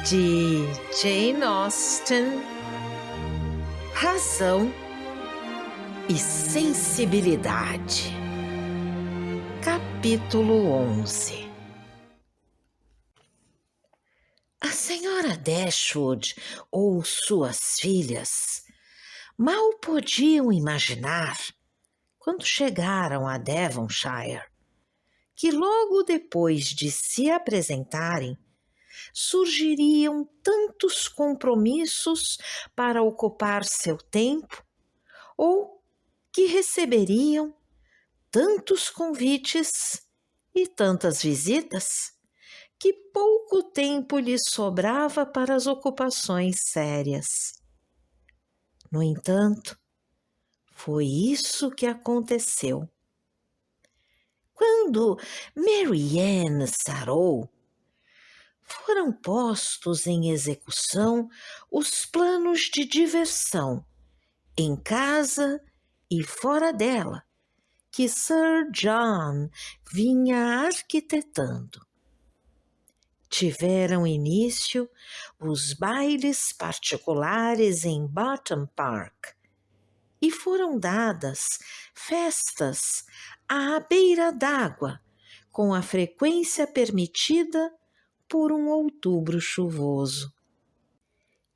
de Jane Austen, Razão e Sensibilidade. Capítulo 11. A senhora Dashwood ou suas filhas mal podiam imaginar, quando chegaram a Devonshire, que logo depois de se apresentarem, surgiriam tantos compromissos para ocupar seu tempo, ou que receberiam tantos convites e tantas visitas, que pouco tempo lhes sobrava para as ocupações sérias. No entanto, foi isso que aconteceu. Quando Mary Ann sarou, foram postos em execução os planos de diversão, em casa e fora dela, que Sir John vinha arquitetando. Tiveram início os bailes particulares em Bottom Park e foram dadas festas à beira d'água, com a frequência permitida por um outubro chuvoso.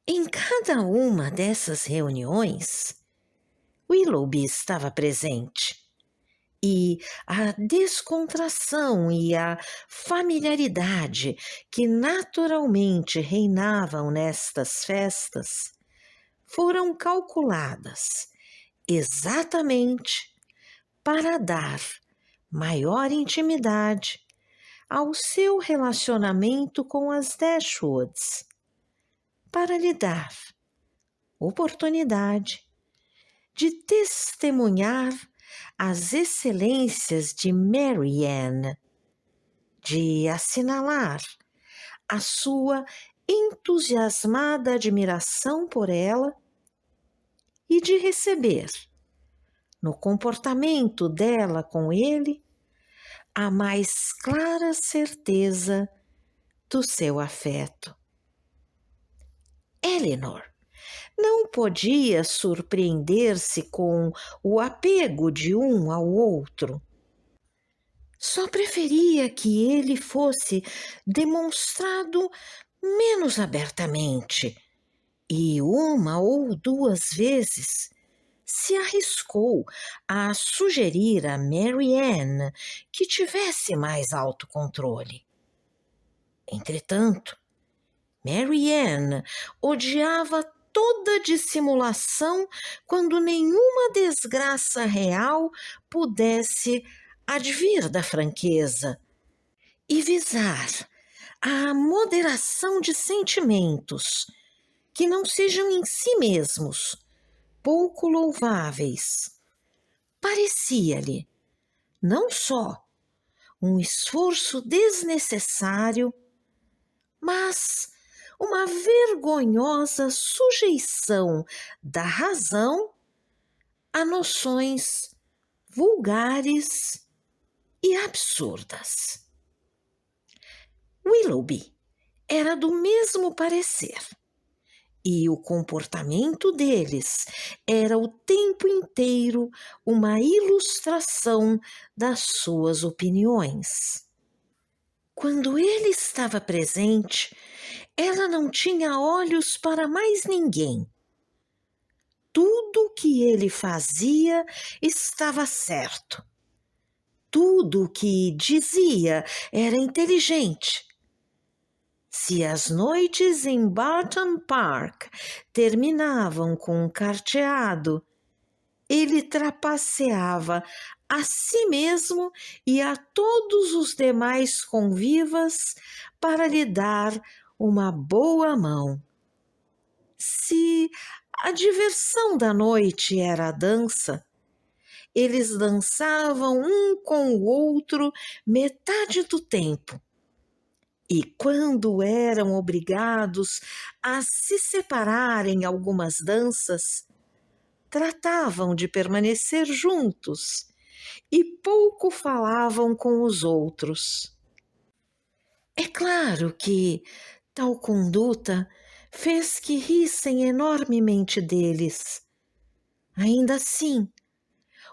Em cada uma dessas reuniões, Willoughby estava presente, e a descontração e a familiaridade que naturalmente reinavam nestas festas foram calculadas exatamente para dar maior intimidade ao seu relacionamento com as Dashwoods, para lhe dar oportunidade de testemunhar as excelências de Mary Ann, de assinalar a sua entusiasmada admiração por ela e de receber, no comportamento dela com ele, a mais clara certeza do seu afeto. Elinor não podia surpreender-se com o apego de um ao outro. Só preferia que ele fosse demonstrado menos abertamente, e uma ou duas vezes se arriscou a sugerir a Mary Ann que tivesse mais autocontrole. Entretanto, Mary Ann odiava toda dissimulação quando nenhuma desgraça real pudesse advir da franqueza, e visar a moderação de sentimentos que não sejam em si mesmos pouco louváveis. Parecia-lhe não só um esforço desnecessário, mas uma vergonhosa sujeição da razão a noções vulgares e absurdas. Willoughby era do mesmo parecer, e o comportamento deles era o tempo inteiro uma ilustração das suas opiniões. Quando ele estava presente, ela não tinha olhos para mais ninguém. Tudo o que ele fazia estava certo. Tudo o que dizia era inteligente. Se as noites em Barton Park terminavam com um carteado, ele trapaceava a si mesmo e a todos os demais convivas para lhe dar uma boa mão. Se a diversão da noite era a dança, eles dançavam um com o outro metade do tempo. E quando eram obrigados a se separar em algumas danças, tratavam de permanecer juntos e pouco falavam com os outros. É claro que Tal conduta fez que rissem enormemente deles. Ainda assim,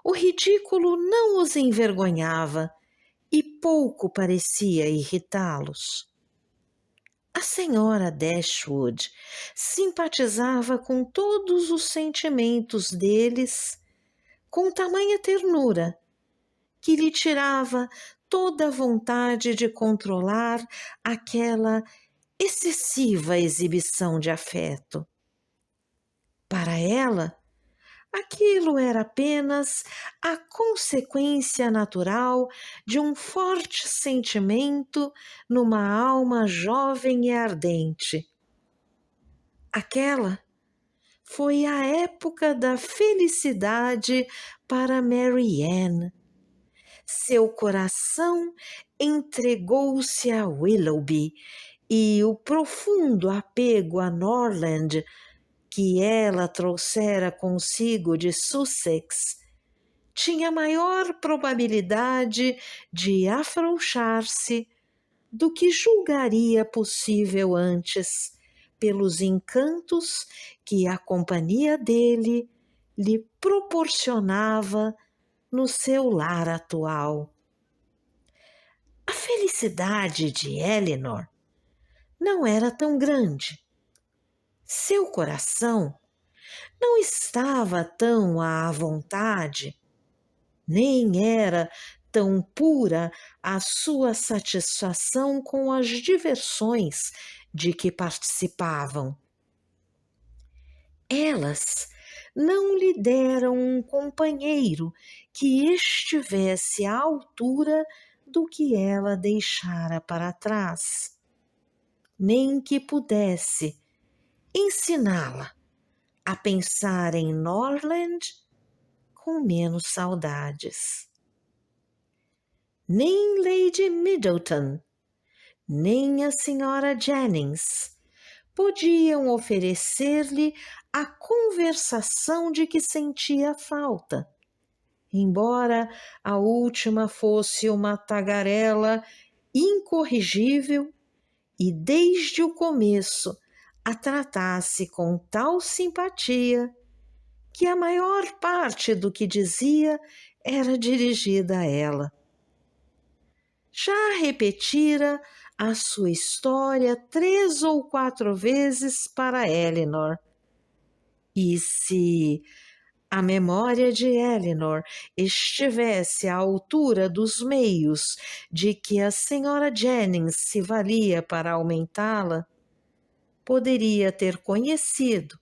o ridículo não os envergonhava e pouco parecia irritá-los. A senhora Dashwood simpatizava com todos os sentimentos deles com tamanha ternura que lhe tirava toda a vontade de controlar aquela excessiva exibição de afeto. Para ela, aquilo era apenas a consequência natural de um forte sentimento numa alma jovem e ardente. Aquela foi a época da felicidade para Mary Ann. Seu coração entregou-se a Willoughby e o profundo apego a Norland que ela trouxera consigo de Sussex tinha maior probabilidade de afrouxar-se do que julgaria possível antes, pelos encantos que a companhia dele lhe proporcionava no seu lar atual. A felicidade de Elinor não era tão grande. Seu coração não estava tão à vontade, nem era tão pura a sua satisfação com as diversões de que participavam. Elas não lhe deram um companheiro que estivesse à altura do que ela deixara para trás, nem que pudesse ensiná-la a pensar em Norland com menos saudades. Nem Lady Middleton, nem a senhora Jennings podiam oferecer-lhe a conversação de que sentia falta, embora a última fosse uma tagarela incorrigível e desde o começo a tratasse com tal simpatia que a maior parte do que dizia era dirigida a ela. Já repetira a sua história 3 ou 4 vezes para Elinor. E se a memória de Elinor estivesse à altura dos meios de que a senhora Jennings se valia para aumentá-la, poderia ter conhecido,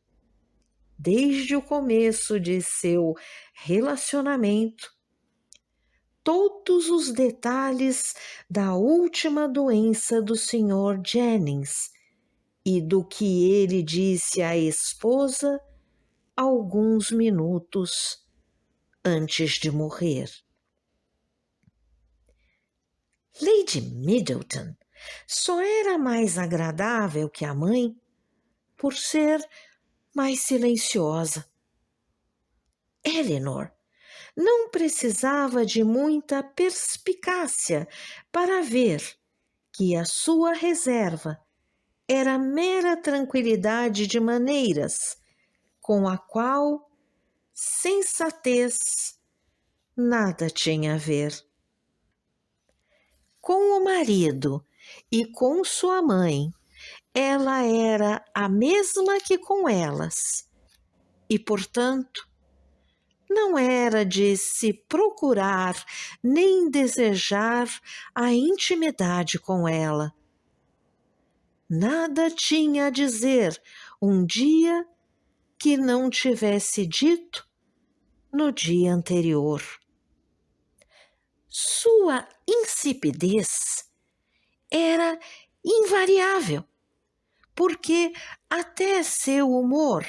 desde o começo de seu relacionamento, todos os detalhes da última doença do Sr. Jennings e do que ele disse à esposa alguns minutos antes de morrer. Lady Middleton só era mais agradável que a mãe por ser mais silenciosa. Elinor não precisava de muita perspicácia para ver que a sua reserva era mera tranquilidade de maneiras, com a qual sensatez nada tinha a ver. Com o marido e com sua mãe, ela era a mesma que com elas, e, portanto, não era de se procurar nem desejar a intimidade com ela. Nada tinha a dizer um dia que não tivesse dito no dia anterior. Sua insipidez era invariável, porque até seu humor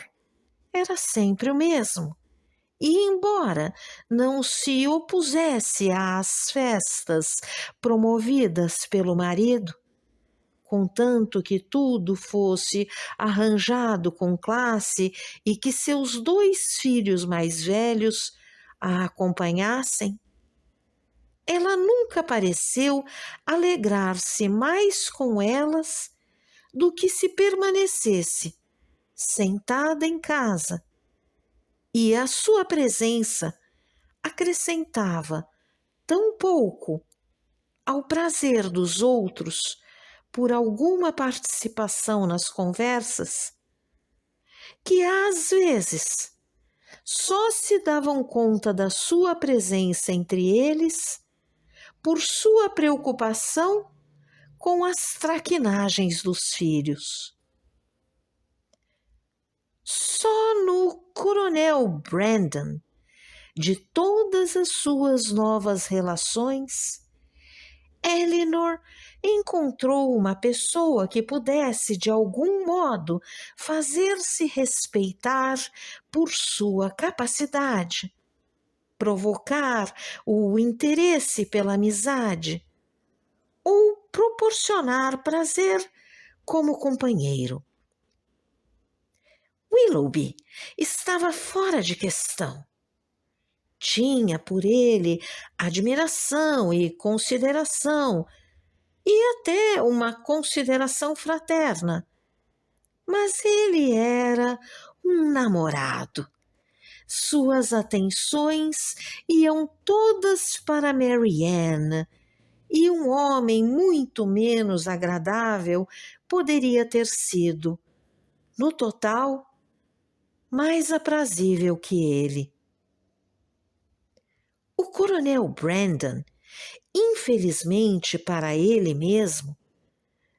era sempre o mesmo. E, embora não se opusesse às festas promovidas pelo marido, contanto que tudo fosse arranjado com classe e que seus 2 filhos mais velhos a acompanhassem, ela nunca pareceu alegrar-se mais com elas do que se permanecesse sentada em casa, e a sua presença acrescentava tão pouco ao prazer dos outros por alguma participação nas conversas, que às vezes só se davam conta da sua presença entre eles por sua preocupação com as traquinagens dos filhos. Só no Coronel Brandon, de todas as suas novas relações, Eleanor encontrou uma pessoa que pudesse, de algum modo, fazer-se respeitar por sua capacidade, provocar o interesse pela amizade ou proporcionar prazer como companheiro. Willoughby estava fora de questão. Tinha por ele admiração e consideração, e até uma consideração fraterna, mas ele era um namorado. Suas atenções iam todas para Mary Ann, e um homem muito menos agradável poderia ter sido, no total, mais aprazível que ele. O Coronel Brandon, infelizmente para ele mesmo,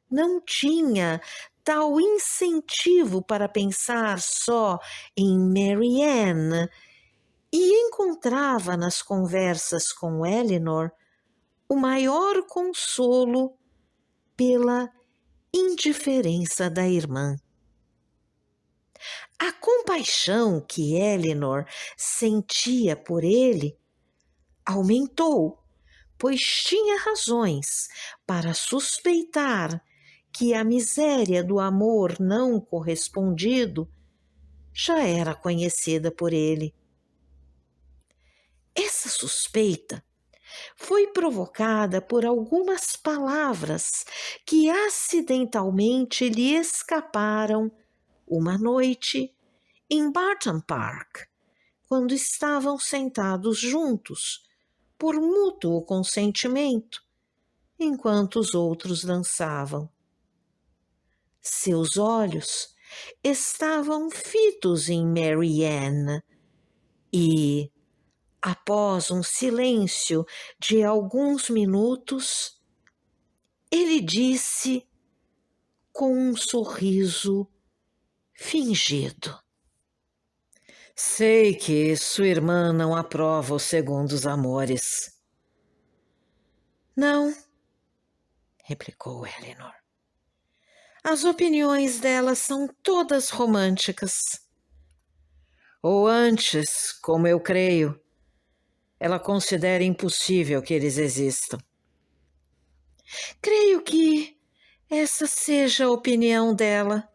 não tinha tal incentivo para pensar só em Mary Ann e encontrava nas conversas com Eleanor o maior consolo pela indiferença da irmã. A compaixão que Eleanor sentia por ele aumentou, pois tinha razões para suspeitar que a miséria do amor não correspondido já era conhecida por ele. Essa suspeita foi provocada por algumas palavras que acidentalmente lhe escaparam uma noite em Barton Park, quando estavam sentados juntos, por mútuo consentimento, enquanto os outros dançavam. Seus olhos estavam fitos em Mary Ann e, após um silêncio de alguns minutos, ele disse com um sorriso fingido: "Sei que sua irmã não aprova os segundos amores." "Não," replicou Eleanor. "As opiniões dela são todas românticas." "Ou antes, como eu creio, ela considera impossível que eles existam." "Creio que essa seja a opinião dela.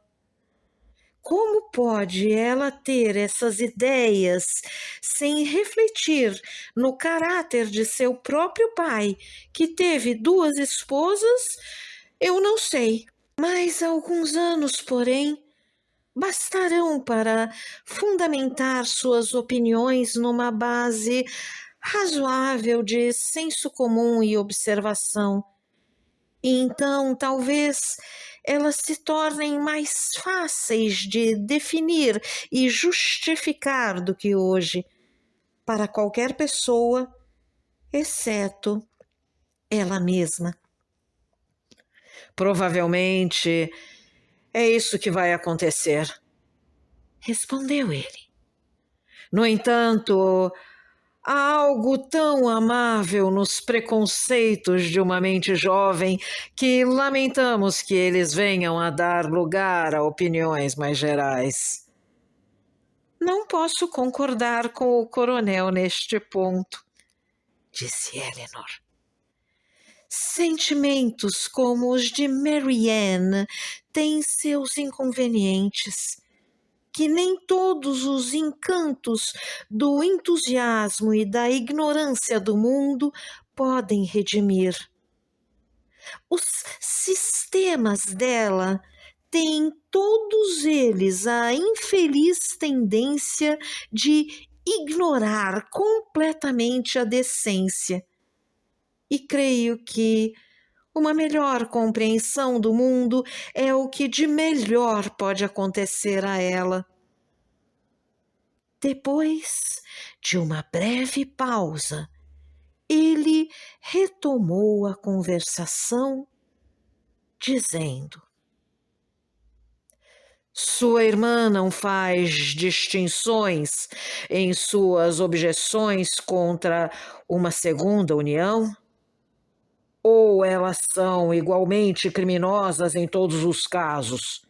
Como pode ela ter essas ideias sem refletir no caráter de seu próprio pai, que teve 2 esposas? Eu não sei. Mas alguns anos, porém, bastarão para fundamentar suas opiniões numa base razoável de senso comum e observação. E então, talvez, elas se tornem mais fáceis de definir e justificar do que hoje, para qualquer pessoa, exceto ela mesma." "Provavelmente é isso que vai acontecer", respondeu ele. "No entanto, há algo tão amável nos preconceitos de uma mente jovem que lamentamos que eles venham a dar lugar a opiniões mais gerais." "Não posso concordar com o coronel neste ponto", disse Eleanor. "Sentimentos como os de Mary Ann têm seus inconvenientes, que nem todos os encantos do entusiasmo e da ignorância do mundo podem redimir. Os sistemas dela têm todos eles a infeliz tendência de ignorar completamente a decência. E creio que uma melhor compreensão do mundo é o que de melhor pode acontecer a ela. Depois de uma breve pausa, ele retomou a conversação, dizendo: sua irmã não faz distinções em suas objeções contra uma segunda união? Ou elas são igualmente criminosas em todos os casos?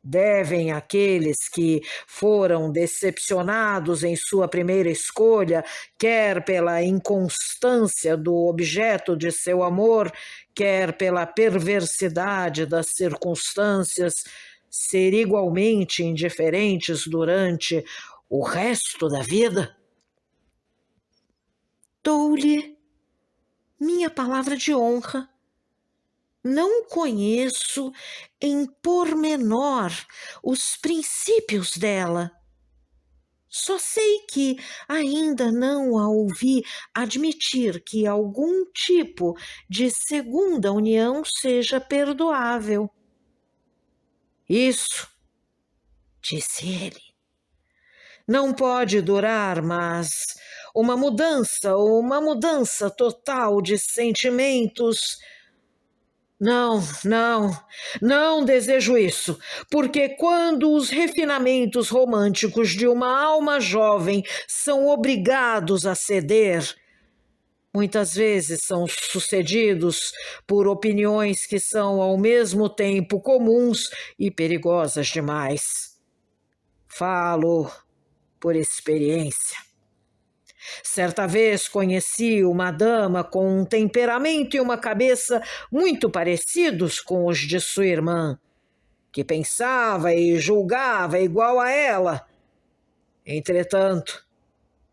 Devem aqueles que foram decepcionados em sua primeira escolha, quer pela inconstância do objeto de seu amor, quer pela perversidade das circunstâncias, ser igualmente indiferentes durante o resto da vida? Dou-lhe minha palavra de honra. Não conheço em pormenor os princípios dela. Só sei que ainda não a ouvi admitir que algum tipo de segunda união seja perdoável. Isso, disse ele, não pode durar, mas uma mudança total de sentimentos. Não desejo isso, porque quando os refinamentos românticos de uma alma jovem são obrigados a ceder, muitas vezes são sucedidos por opiniões que são ao mesmo tempo comuns e perigosas demais. Falo por experiência. Certa vez conheci uma dama com um temperamento e uma cabeça muito parecidos com os de sua irmã, que pensava e julgava igual a ela. Entretanto,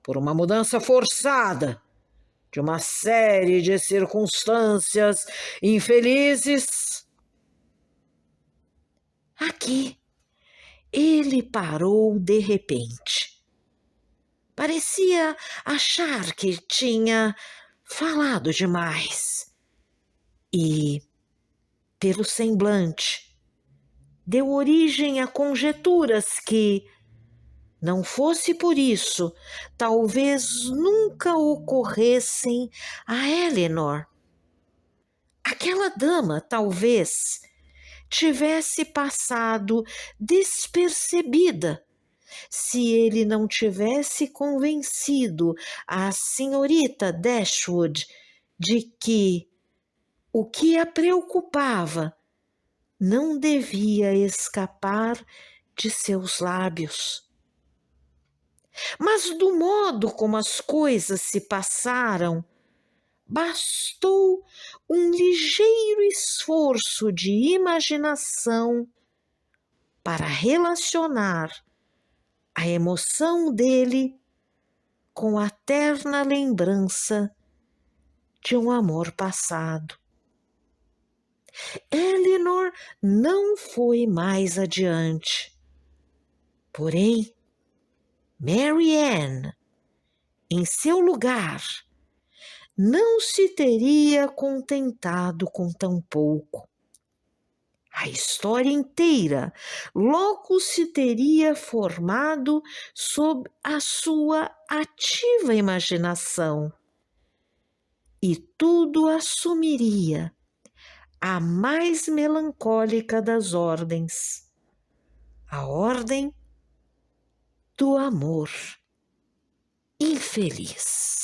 por uma mudança forçada de uma série de circunstâncias infelizes. Aqui ele parou de repente. Parecia achar que tinha falado demais e, pelo semblante, deu origem a conjecturas que, não fosse por isso, talvez nunca ocorressem a Eleanor. Aquela dama, talvez, tivesse passado despercebida se ele não tivesse convencido a senhorita Dashwood de que o que a preocupava não devia escapar de seus lábios. Mas do modo como as coisas se passaram, bastou um ligeiro esforço de imaginação para relacionar a emoção dele com a terna lembrança de um amor passado. Eleanor não foi mais adiante. Porém, Mary Ann, em seu lugar, não se teria contentado com tão pouco. A história inteira logo se teria formado sob a sua ativa imaginação e tudo assumiria a mais melancólica das ordens, a ordem do amor infeliz.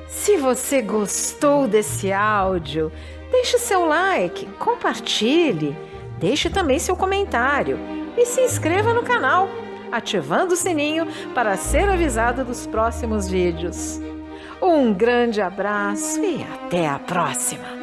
Se você gostou desse áudio, deixe seu like, compartilhe, deixe também seu comentário e se inscreva no canal, ativando o sininho para ser avisado dos próximos vídeos. Um grande abraço e até a próxima!